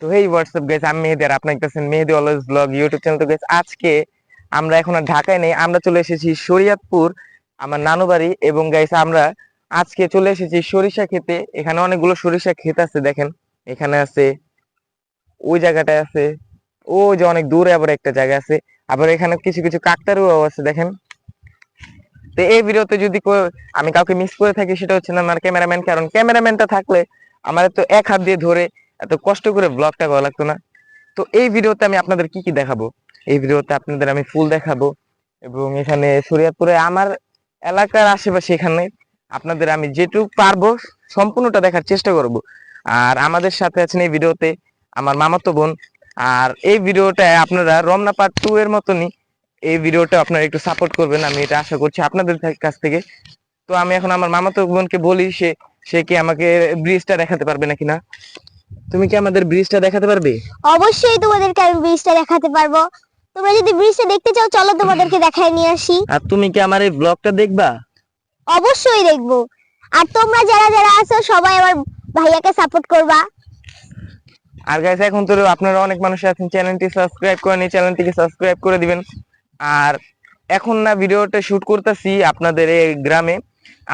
তো হেই WhatsApp guys, আমি মেহেদি আর আপনার কাছে মেহেদি অলওয়েজ ব্লগ ইউটিউব চ্যানেল। তো গাইস আজকে আমরা এখন আর ঢাকায় নেই, আমরা চলে এসেছি শরীয়তপুর, আমার নানু বাড়ি। এবং গাইস আমরা আজকে চলে এসেছি সরিষা খেতে। এখানে অনেকগুলো সরিষা ক্ষেত আছে, দেখেন এখানে আছে, ওই জায়গাটায় আছে, ওই যে অনেক দূরে আবার একটা জায়গা আছে, আবার এখানে কিছু কিছু কাকতারুয়াও আছে দেখেন। তো এই ভিডিওতে যদি আমি কাউকে মিস করে থাকি সেটা হচ্ছে না আমার ক্যামেরাম্যান, কারণ ক্যামেরাম্যানটা থাকলে আমার তো এক হাত দিয়ে ধরে এত কষ্ট করে ব্লগটা করা লাগতো না। তো এই ভিডিওতে আমি আপনাদের কি কি দেখাবো, এই ভিডিওতে আপনাদের আমি ফুল দেখাবো, এবং এখানে শরীয়তপুরে আমার এলাকার আশেপাশে এখানে আপনাদের আমি যেটুকু পারবো সম্পূর্ণটা দেখার চেষ্টা করব। আর আমাদের সাথে আছেন এই ভিডিওতে আমার মামাতো বোন। আর এই ভিডিওটা আপনারা রমনা পার্ট 2 এর মতনই এই ভিডিওটা আপনারা একটু সাপোর্ট করবেন, আমি এটা আশা করছি আপনাদের কাছ থেকে। তো আমি এখন আমার মামাতো বোনকে বলি, সে সে কি আমাকে ব্রিজটা দেখাতে পারবে নাকি না। তুমি কি আমাদের ব্রিজটা দেখাতে পারবে? অবশ্যই তোমাদেরকে আমি ব্রিজটা দেখাতে পারবো। তোমরা যদি ব্রিজটা দেখতে চাও চলো তোমাদেরকে দেখায় নিয়ে আসি। আর তুমি কি আমার এই ব্লগটা দেখবা? অবশ্যই দেখবো। আর তোমরা যারা যারা আছো সবাই আমার ভাইয়াকে সাপোর্ট করবা। আর গাইস এখন তো আপনারা অনেক মানুষ আছেন চ্যানেলটি সাবস্ক্রাইব করেনি, চ্যানেলটিকে সাবস্ক্রাইব করে দিবেন। আর এখন না ভিডিওটা শুট করতেছি আপনাদের এই গ্রামে,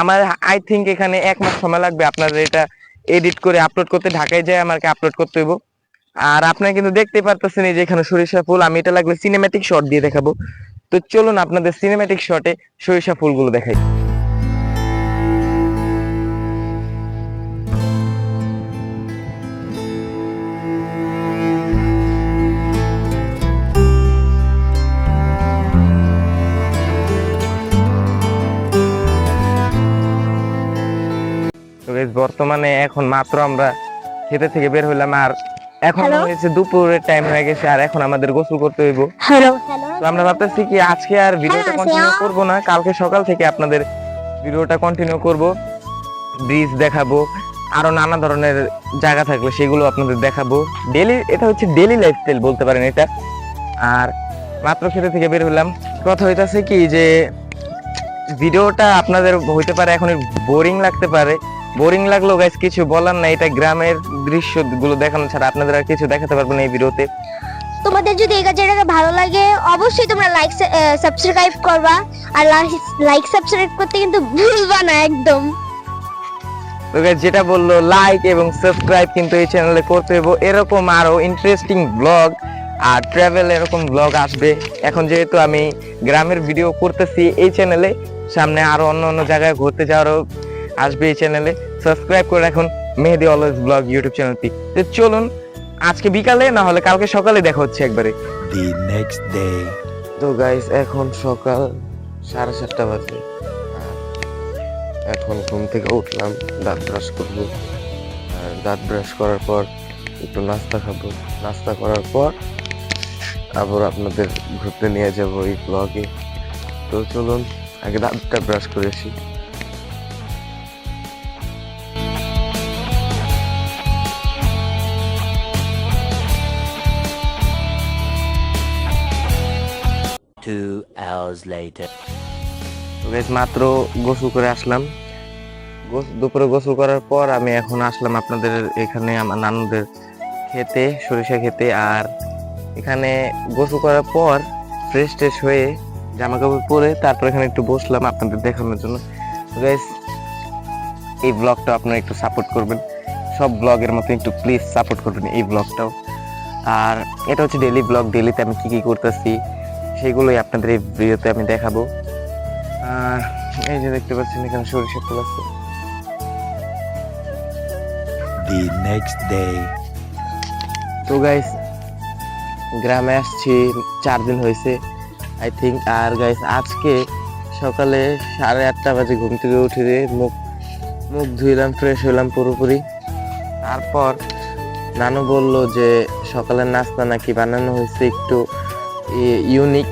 আমার আই থিংক এখানে 1 মাস সময় লাগবে আপনাদের এটা এডিট করে আপলোড করতে, ঢাকায় যায় আমাকে আপলোড করতে হইব। আর আপনারা কিন্তু দেখতে পারতেছেন এই যে এখানে সরিষা ফুল, আমি এটা লাগলে সিনেম্যাটিক শট দিয়ে দেখাবো। তো চলুন আপনাদের সিনেম্যাটিক শটে সরিষা ফুলগুলো দেখাই। তো গাইস বর্তমানে এখন মাত্র আমরা খেতে থেকে বের হইলাম, আর এখন Hello? হয়েছে দুপুরের টাইম হয়ে গেছে, আর এখন আমাদের গোসল করতে হইব। হ্যালো তো আমরা ভাবতেছি কি আজকে আর ভিডিওটা কন্টিনিউ করব না, কালকে সকাল থেকে আপনাদের ভিডিওটা কন্টিনিউ করব, ব্রিজ দেখাবো, আরো নানা ধরনের জায়গা থাকলে সেগুলো আপনাদের দেখাবো। ডেলি এটা হচ্ছে ডেলি লাইফস্টাইল বলতে পারেন এটা। আর মাত্র খেতে থেকে বের হলাম, কথা হইতাছে কি যে ভিডিওটা আপনাদের হইতে পারে এখন বোরিং লাগতে পারে, বোরিং লাগলেও গাইস কিছু বলার নাই, এটা গ্রামের দৃশ্যগুলো দেখানো ছাড়া আপনাদের আর কিছু দেখাতে পারবো না এই ভিডিওতে। তোমাদের যদি এই কাজটা ভালো লাগে অবশ্যই তোমরা লাইক সাবস্ক্রাইব করবা। আর লাইক সাবস্ক্রাইব করতে কিন্তু ভুলবা না একদম। তো গাইস যেটা বললো লাইক এবং সাবস্ক্রাইব কিন্তু এই চ্যানেলে করতে হবে, এরকম আরো ইন্টারেস্টিং ব্লগ আর ট্রাভেল এরকম ব্লগ আসবে। এখন যেহেতু আমি গ্রামের ভিডিও করতেছি এই চ্যানেলে, সামনে আরো অন্য অন্য জায়গায় ঘুরতে যাওয়ারও আসবে এই চ্যানেলে। সাবস্ক্রাইব করে রাখুন মেহেদি অলওয়েজ ব্লগ ইউটিউব চ্যানেলটি। তো চলুন আজকে বিকালে না হলে কালকে সকালে দেখা হচ্ছে একবারে। The next day. তো গাইস এখন সকাল 7:30 বাজে, এখন ঘুম থেকে উঠলাম, দাঁত ব্রাশ করবো, আর দাঁত ব্রাশ করার পর একটু নাস্তা খাবো, নাস্তা করার পর আবার আপনাদের ঘুরতে নিয়ে যাবো এই ব্লগে। তো চলুন আগে দাঁতটা ব্রাশ করে আসি। Two hours later. তো গাইস মাত্র গোসল করে আসলাম, দুপুরে গোসল করার পর আমি এখন আসলাম আপনাদের এখানে আমার নানুদের খেতে, সরিষা খেতে। আর এখানে গোসল করার পর ফ্রেশ ট্রেশ হয়ে জামা কাপড় পরে তারপর এখানে একটু বসলাম আপনাদের দেখানোর জন্য। গাইস এই ব্লগটা আপনারা একটু সাপোর্ট করবেন, সব ব্লগের মতো একটু প্লিজ সাপোর্ট করবেন এই ব্লগটাও। আর এটা হচ্ছে ডেইলি ব্লগ, ডেইলিতে আমি কি কি করতেছি সেগুলোই আপনাদের এই ভিডিওতে আমি দেখাবো। আর এই যে দেখতে পাচ্ছেন এখানে সরিষা ফুল আছে। The next day. তো গাইস গ্রামে আসছি 4 দিন হয়েছে আই থিঙ্ক। আর গাইস আজকে সকালে 8:30 বাজে ঘুম থেকে উঠে মুখ মুখ ধুইলাম, ফ্রেশ হইলাম পুরোপুরি। তারপর নানু বলল যে সকালের নাস্তা নাকি বানানো হয়েছে একটু ইউনিক,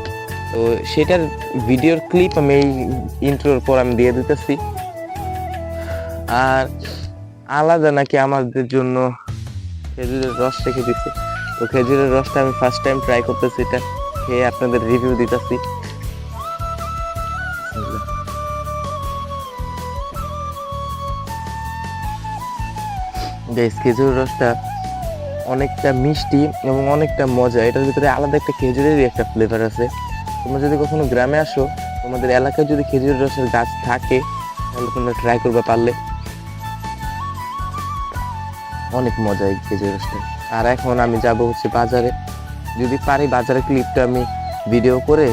তো সেটার ভিডিওর ক্লিপ আমি এই ইন্ট্রোর পর আমি দিয়ে দিতেছি। আর আলাদা নাকি আমাদের জন্য খেজুরের রস রেখে দিচ্ছে, তো খেজুরের রসটা আমি ফার্স্ট টাইম ট্রাই করতেছি, এটা খেয়ে আপনাদের রিভিউ দিতেছি। গাইস খেজুরের রসটা অনেকটা মিষ্টি এবং অনেকটা মজা। এটার ভিতরে আলাদা একটা খেজুরেরই একটা ফ্লেভার আছে। তোমরা যদি কখনো গ্রামে আসো, তোমাদের এলাকায় যদি খেজুরের রসের গাছ থাকে, তাহলে তোমরা ট্রাই করবে পারলে। অনেক মজা এই খেজুরের রসটা। আর এখন আমি যাব হচ্ছে বাজারে, যদি পারি বাজারের ক্লিপটা আমি ভিডিও করে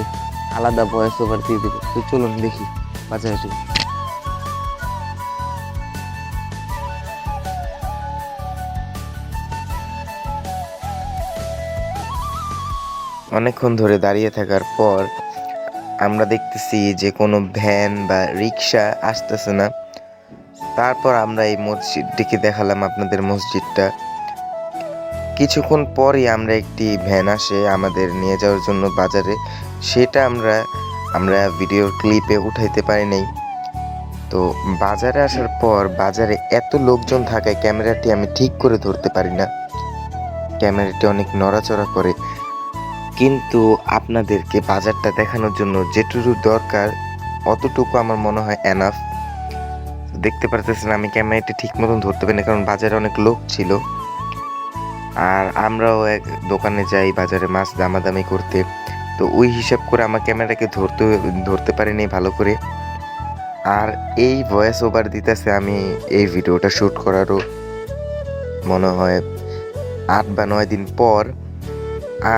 আলাদা ভয়েস ওভার দিয়ে দেবো। তো চলুন দেখি বাজারে যাই। অনেকক্ষণ ধরে দাঁড়িয়ে থাকার পর আমরা দেখতেছি যে কোনো ভ্যান বা রিক্সা আসতেছে না। তারপর আমরা এই মসজিদটিকে দেখালাম আপনাদের মসজিদটা। কিছুক্ষণ পরই আমরা একটি ভ্যান আসে আমাদের নিয়ে যাওয়ার জন্য বাজারে, সেটা আমরা ভিডিওর ক্লিপে উঠাইতে পারি নাই। তো বাজারে আসার পর বাজারে এত লোকজন থাকায় ক্যামেরাটি আমি ঠিক করে ধরতে পারি না, ক্যামেরাটি অনেক নড়াচড়া করে। কিন্তু আপনাদেরকে বাজারটা দেখানোর জন্য যেটুকু দরকার অতটুকু আমার মনে হয় এনাফ। দেখতে পারতেছেন আমি ক্যামেরাটি ঠিক মতন ধরতে পারি না, কারণ বাজারে অনেক লোক ছিল। আর আমরাও এক দোকানে যাই বাজারে মাছ দামাদামি করতে, তো ওই হিসাব করে আমার ক্যামেরাটাকে ধরতে পারিনি ভালো করে। আর এই ভয়েস ওভার দিতেছে আমি এই ভিডিওটা শ্যুট করারও মনে হয় 8 বা 9 দিন পর।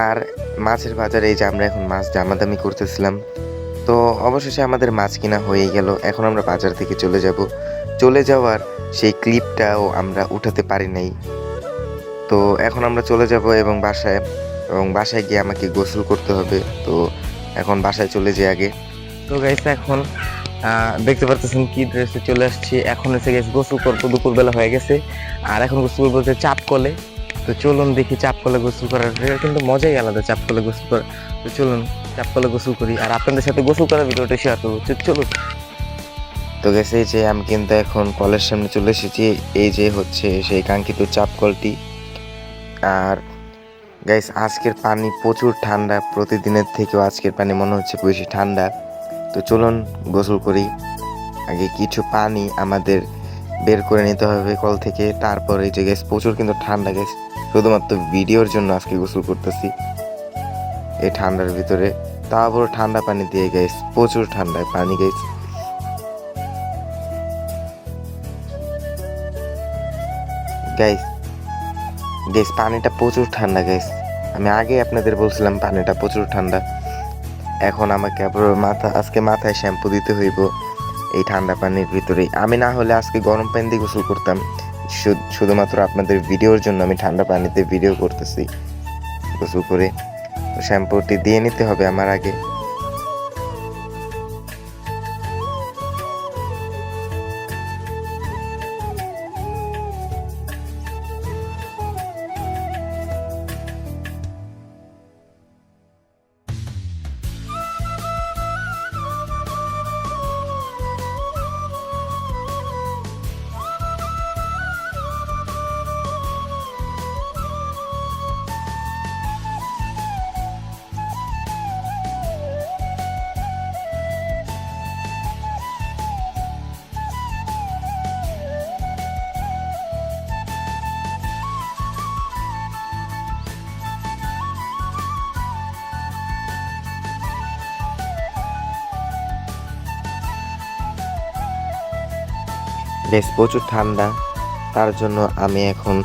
আর মাছের বাজারে এই যে আমরা এখন মাছ দামাদামি করতেছিলাম, তো অবশেষে আমাদের মাছ কিনা হয়ে গেল। এখন আমরা বাজার থেকে চলে যাওয়ার সেই ক্লিপটাও আমরা উঠাতে পারি নাই। তো এখন আমরা চলে যাব এবং বাসায় গিয়ে আমাকে গোসল করতে হবে। তো এখন বাসায় চলে যাই আগে। তো গাইস এখন দেখতে পারতেছেন কি ড্রেসে চলে আসছি। এখন এসে গেছে গোসল করবো, দুপুরবেলা হয়ে গেছে। আর এখন গোসল করবো হচ্ছে চাপ কলে। তো চলুন দেখি চাপ কলে গোসল করার কিন্তু মজাই আলাদা, চাপ কলে গোসল করা। তো চলুন চাপ কলে গোসল করি আর আপনাদের সাথে গোসল করার ভিডিওটা শেয়ার করবো। চলুন। তো গেছে এই যে আমি কিন্তু এখন কলের সামনে চলে এসেছি। এই যে হচ্ছে সেই কাঙ্ক্ষিত চাপ কলটি। আর গাইস আজকের পানি প্রচুর ঠান্ডা, প্রতিদিনের থেকেও আজকের পানি মনে হচ্ছে বেশি ঠান্ডা। তো চলুন গোসল করি। আগে কিছু পানি আমাদের বের করে নিতে হবে কল থেকে। তারপরে এই যে গ্যাস প্রচুর কিন্তু ঠান্ডা, গ্যাস শুধুমাত্র ভিডিওর জন্য আজকে গোসল করতেছি এই ঠান্ডার ভিতরে। তারপর ঠান্ডা পানি দিয়ে গ্যাস, প্রচুর ঠান্ডায় পানি গ্যাস। গ্যাস পানিটা প্রচুর ঠান্ডা গ্যাস। আমি আগে আপনাদের বলছিলাম পানিটা প্রচুর ঠান্ডা। এখন আমাকে আবার আজকে মাথায় শ্যাম্পু দিতে হইব এই ঠান্ডা পানির ভিতরেই। আমি না হলে আজকে গরম পানি দিয়ে গোসল করতাম, শুধুমাত্র আপনাদের ভিডিওর জন্য আমি ঠান্ডা পানিতে ভিডিও করতেছি গোসল করে। শ্যাম্পুটি দিয়ে নিতে হবে আমার আগে। বেশ প্রচুর ঠান্ডা, তার জন্য আমি এখন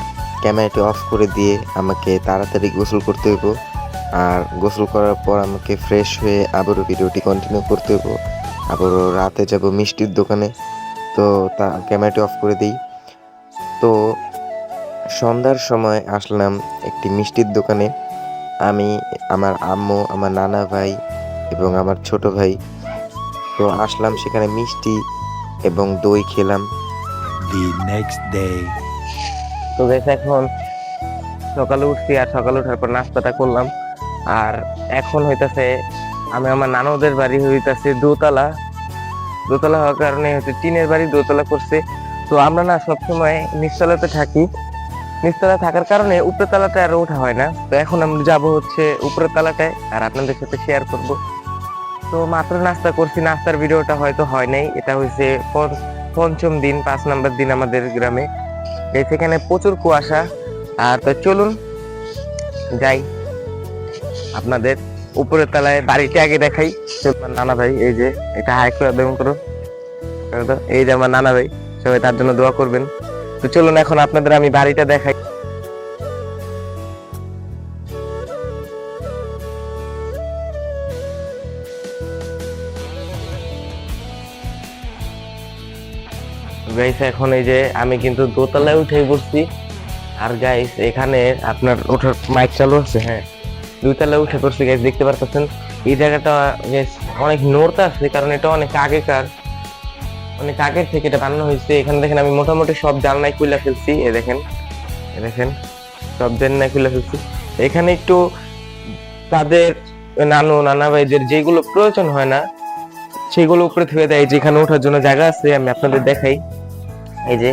ক্যামেরাটি অফ করে দিয়ে আমাকে তাড়াতাড়ি গোসল করতে হইব। আর গোসল করার পর আমাকে ফ্রেশ হয়ে আবারও ভিডিওটি কন্টিনিউ করতে হইব। আবারও রাতে যাব মিষ্টির দোকানে, তো ক্যামেরাটি অফ করে দিই। তো সন্ধ্যার সময় আসলাম একটি মিষ্টির দোকানে। আমি, আমার আম্মু, আমার নানা ভাই এবং আমার ছোট ভাই, তো আসলাম সেখানে মিষ্টি এবং দই খেলাম। The next day. তো গাইস এখন সকালে উঠছি, আর সকালে ওঠার পর নাস্তাটা করলাম। আর এখন হইতাছে আমি আমার নানুদের বাড়ি হইতাছে দোতলা হওয়ার কারণে হচ্ছে টিনের বাড়ি দোতলা করছে। তো আমরা না সবসময় নিচতলাতে থাকি, নিচতলা থাকার কারণে উপরের তলাটায় আর ওঠা হয় না। তো এখন আমরা যাবো হচ্ছে উপরের তলাটায় আর আপনাদের সাথে শেয়ার করব। তো মাত্র নাস্তা করছি, নাস্তার ভিডিওটা হয়তো হয় নাই। এটা হয়েছে পঞ্চম দিন, 5 নম্বর দিন আমাদের গ্রামে। সেখানে প্রচুর কুয়াশা। আর তো চলুন যাই আপনাদের উপরের তলায় বাড়িটা আগে দেখাই। আমার নানা ভাই, এই যে এটা হাই করে দেবেন করো, এই যে আমার নানা ভাই, সবাই তার জন্য দোয়া করবেন। তো চলুন এখন আপনাদের আমি বাড়িটা দেখাই। গাইস এখন এই যে আমি কিন্তু দোতলায় উঠে পড়ছি। আর গাইস এখানে আপনার ওঠার মাইক চালু আছে, হ্যাঁ 2 তলায় উঠে পড়ছি গাইস, দেখতে পারতেছেন। এই জায়গাটা গাইস অনেক নড়তে আছে, কারণ এটা অনেক আগেকার, অনেক আগের থেকে এটা বানানো হয়েছে। এখানে দেখেন আমি মোটামুটি সব জানলাই খুলে ফেলছি, এ দেখেন সব জানলাই খুলে ফেলছি। এখানে একটু তাদের নানা ভাইদের যেগুলো প্রয়োজন হয় না সেগুলো উপরে থুয়ে দেয়। যেখানে ওঠার জন্য জায়গা আছে, আমি আপনাদের দেখাই। এই যে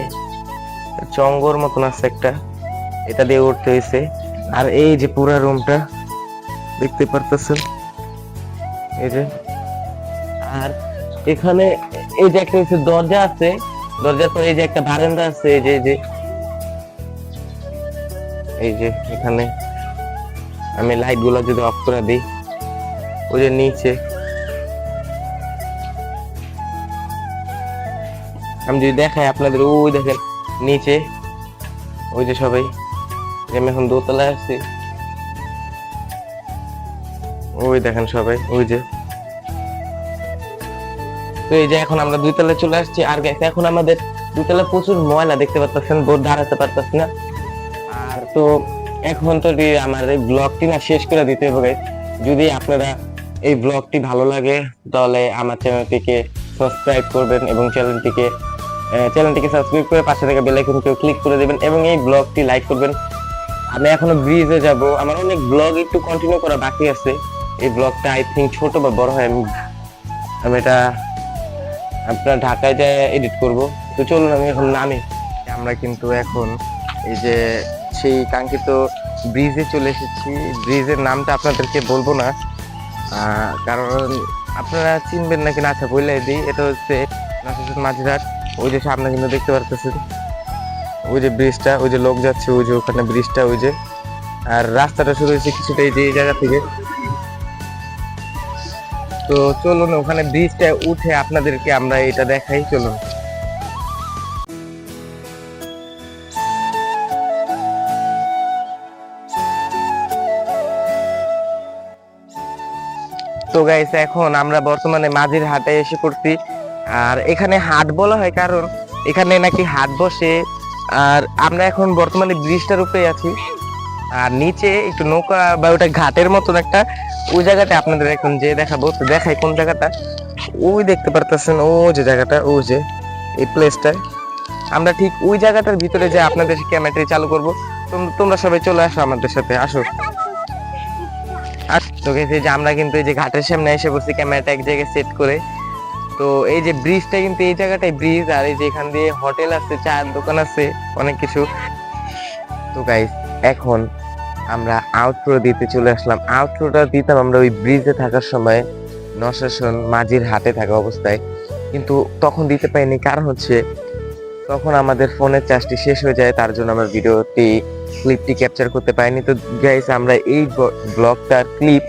চঙ্গর মতন আছে একটা, এটা দিয়ে উঠতে হয়েছে। আর এই যে পুরা রুমটা দেখতে পারতেছেন, এই যে। আর এখানে এই যে একটা হচ্ছে দরজা আছে, দরজার পরে এই যে একটা বারান্দা আছে, এই যে এখানে আমি লাইট গুলো যদি অফ করে দিই, ওই যে নিচে আমি যদি দেখাই আপনাদের, ওই দেখেন নিচে ওই যে সবাই, আমি এখন দোতলায় আছি, ওই দেখেন সবাই ওই যে। তো এই যে এখন আমরা 2 তলায় চলে আসছি। আর এখন আমাদের 2 তলায় প্রচুর ময়লা, দেখতে পাচ্ছেন, বোর্ড দাঁড়াতে পারতেছি না। আর তো এখন তো আমার এই ব্লগটি না শেষ করে দিতে হবে। যদি আপনারা এই ব্লগটি ভালো লাগে তাহলে আমার চ্যানেলটিকে সাবস্ক্রাইব করবেন এবং চ্যানেলটিকে সাবস্ক্রাইব করে পাশে থাকা বেল আইকনকে ক্লিক করে দেবেন এবং এই ব্লগটি লাইক করবেন। আমি এখনো ব্রিজে যাব, আমার অনেক ব্লগ একটু কন্টিনিউ করা বাকি আছে। এই ব্লগটা আই থিঙ্ক ছোট বা বড় হয় আমি এটা আপনার ঢাকায় যায় এডিট করব। তো চলুন আমি এখন নামি। আমরা কিন্তু এখন এই যে সেই কাঙ্ক্ষিত ব্রিজে চলে এসেছি। ব্রিজের নামটা আপনাদেরকে বলবো না, কারণ আপনারা চিনবেন নাকি না, আচ্ছা বলে দিই। এটা হচ্ছে মাঝিরহাট। ওই যে সামনে কিন্তু দেখতে পারতেছেন ওই যে ব্রিজটা, ওই যে লোক যাচ্ছে, ওই যে ওখানে ব্রিজটা, ওই যে। আর রাস্তাটা শুরু হয়েছে কিছুটা এই যে এই জায়গা থেকে। তো চলুন ওখানে ব্রিজটা উঠে আপনাদেরকে আমরা এটা দেখাই, চলুন। তো গাইস এখন আমরা বর্তমানে মাঝির হাটে এসে পড়ছি। আর এখানে হাট বলা হয় কারণ এখানে নাকি হাট বসে। আর আমরা এখন বর্তমানে ব্রিজটার উপরে আছি, আর নিচে একটু নৌকা বা ওটা ঘাটের মতন একটা, ওই জায়গাটা আপনাদের এখন যে দেখাবো। তো দেখাই কোন জায়গাটা, ওই দেখতে পারতেছেন ও যে জায়গাটা, ওই যে এই প্লেসটা। আমরা ঠিক ওই জায়গাটার ভিতরে যে আপনাদের ক্যামেরাটি চালু করব। তোমরা সবাই চলে আসো আমাদের সাথে, আসো। আর তো গেছে যে আমরা কিন্তু এই যে ঘাটের সামনে এসে বসছি, ক্যামেরাটা এক জায়গায় সেট করে। তো এই যে ব্রিজটা কিন্তু এই জায়গাটাই ব্রিজ, আর এই যে এখান দিয়ে হোটেল আছে, চায়ের দোকান আছে, অনেক কিছু। তো গাইস এখন আমরা আউটরো দিতে চলে আসলাম। আউটরোটা দিতাম আমরা ওই ব্রিজে থাকার সময়, নশাসন মাঝির হাটে থাকা অবস্থায়, কিন্তু তখন দিতে পারিনি। কারণ হচ্ছে তখন আমাদের ফোনের চার্জটি শেষ হয়ে যায়, তার জন্য আমরা ক্লিপটি ক্যাপচার করতে পারিনি। তো গাইস আমরা এই ব্লগটার ক্লিপ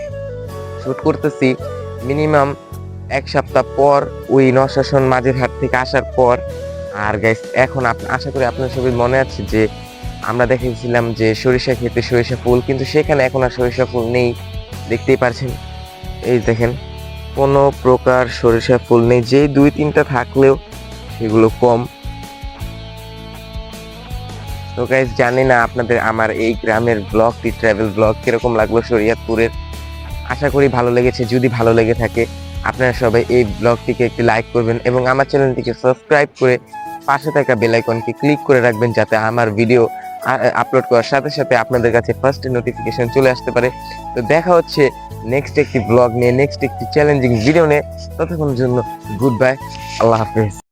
শুট করতেছি মিনিমাম 1 সপ্তাহ পর, ওই নশাসন মাঝির হাট থেকে আসার পর। আর গাইস এখন আশা করি আপনার সবাই মনে আছে যে আমরা দেখেছিলাম যে সরিষা খেতে সরিষা ফুল, কিন্তু সেখানে এখন আর সরিষা ফুল নেই, দেখতেই পারছেন। এই দেখেন কোনো প্রকার সরিষা ফুল নেই, যেই 2-3টা থাকলেও সেগুলো কম। তো গাইস জানি না আপনাদের আমার এই গ্রামের ব্লগটি, ট্রাভেল ব্লগ কিরকম লাগলো শরীয়তপুরের। আশা করি ভালো লেগেছে। যদি ভালো লেগে থাকে আপনারা সবাই এই ব্লগটিকে একটি লাইক করবেন এবং আমার চ্যানেলটিকে সাবস্ক্রাইব করে পাশে থাকা বেল আইকনকে ক্লিক করে রাখবেন, যাতে আমার ভিডিও আপলোড করার সাথে সাথে আপনাদের কাছে ফার্স্ট নোটিফিকেশন চলে আসতে পারে। তো দেখা হচ্ছে নেক্সট একটি ব্লগ নিয়ে, নেক্সট একটি চ্যালেঞ্জিং ভিডিও নিয়ে। ততক্ষণের জন্য গুড বাই, আল্লাহ হাফেজ।